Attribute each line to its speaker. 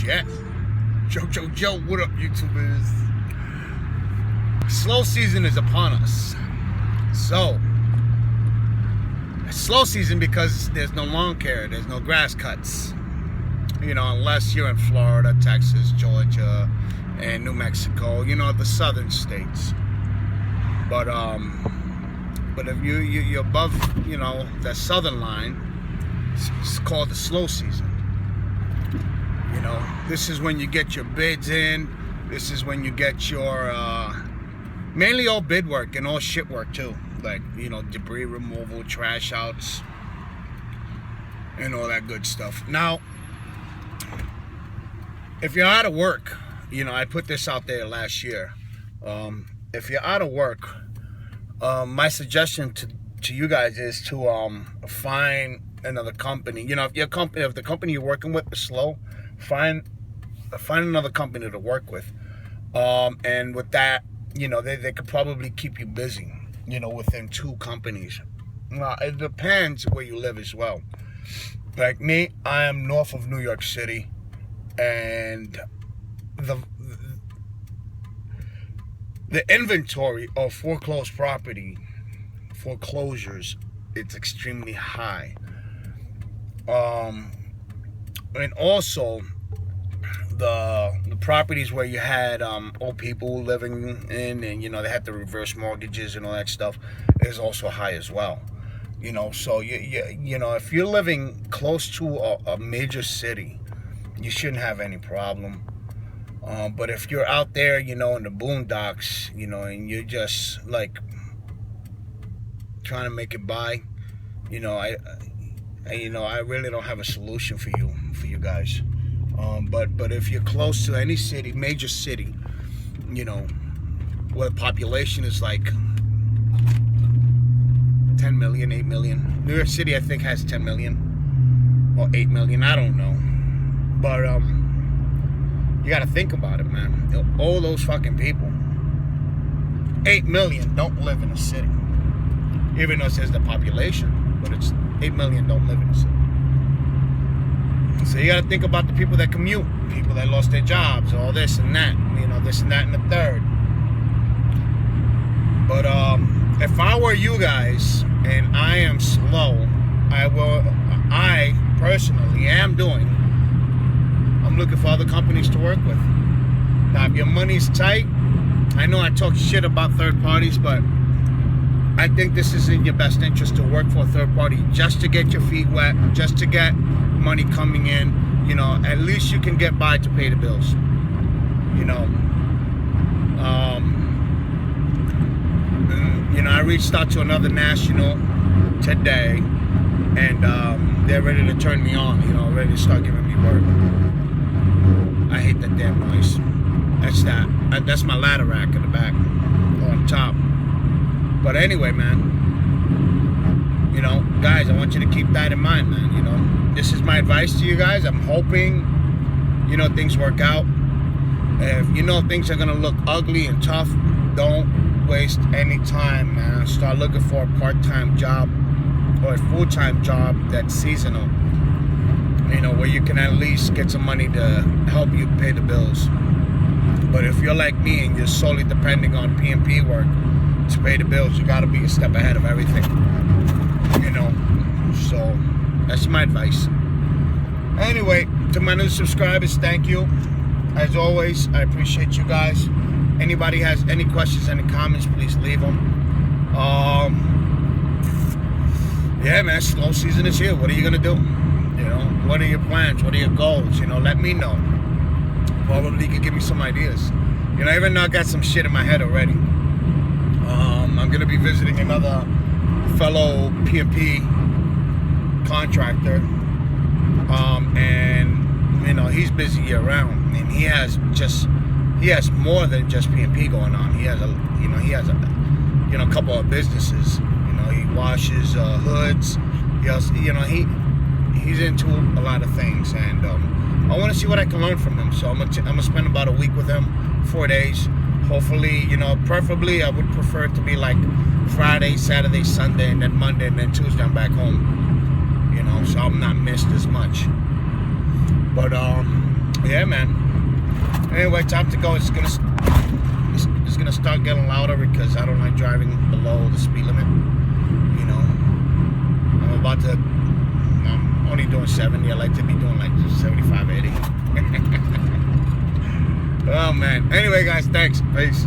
Speaker 1: shit. Joe, what up, YouTubers? Slow season is upon us. So, slow season because there's no lawn care, there's no grass cuts. You know, unless you're in Florida, Texas, Georgia, and New Mexico. You know, the southern states. But if you're above, you know, that southern line, it's called the slow season. You know, this is when you get your bids in. This is when you get your, mainly all bid work and all shit work too. Like, you know, debris removal, trash outs, and all that good stuff. Now, if you're out of work, you know, I put this out there last year. If you're out of work, my suggestion to you guys is to find another company. You know, if the company you're working with is slow, find another company to work with. And with that, you know, they could probably keep you busy, you know, within 2 companies. Now, it depends where you live as well. Like me, I am north of New York City, and the inventory of foreclosed property, foreclosures, it's extremely high. And also the properties where you had old people living in, and you know, they had the reverse mortgages and all that stuff, is also high as well. You know, so you know, if you're living close to a major city, you shouldn't have any problem. But if you're out there, you know, in the boondocks, you know, and you're just like trying to make it by, you know, I really don't have a solution for you guys. But if you're close to any city, major city, you know, where the population is like 10 million, 8 million. New York City, I think, has 10 million or 8 million. I don't know. But you got to think about it, man. All those fucking people, 8 million don't live in a city. Even though it says the population, but it's 8 million don't live in a city. So you got to think about the people that commute, people that lost their jobs, all this and that, you know, this and that and the third. But if I were you guys and I am slow, I personally am I'm looking for other companies to work with. Now, if your money's tight, I know I talk shit about third parties, but I think this is in your best interest to work for a third party just to get your feet wet, just to get money coming in. You know, at least you can get by to pay the bills. You know, I reached out to another national today, and they're ready to turn me on. You know, ready to start giving me work. I hate that damn noise. That's my ladder rack in the back, on top. But anyway, man, you know, guys, I want you to keep that in mind, man. You know, this is my advice to you guys. I'm hoping, you know, things work out. If you know things are gonna look ugly and tough, don't waste any time, man. Start looking for a part-time job or a full-time job that's seasonal. You know, where you can at least get some money to help you pay the bills. But if you're like me and you're solely depending on P&P work to pay the bills, you gotta be a step ahead of everything. You know, so that's my advice. Anyway, to my new subscribers, thank you. As always, I appreciate you guys. Anybody has any questions, any comments, please leave them. Yeah, man, slow season is here. What are you gonna do? You know, what are your plans? What are your goals? You know, let me know. Probably you could give me some ideas. You know, even though I got some shit in my head already. I'm gonna be visiting another fellow P&P contractor, and you know, he's busy year round, and he has more than just P&P going on. He has a couple of businesses. You know, he washes hoods. He also, you know, he's into a lot of things, and I want to see what I can learn from him. So I'm gonna spend about a week with him, 4 days. Hopefully, you know, preferably I would prefer it to be like Friday, Saturday, Sunday, and then Monday, and then Tuesday I'm back home. You know, so I'm not missed as much. But Yeah, man. Anyway, time to go. It's gonna start getting louder because I don't like driving below the speed limit. You know, I'm only doing 70. I like to be doing like 75, 80. Oh man. Anyway, guys, thanks. Peace.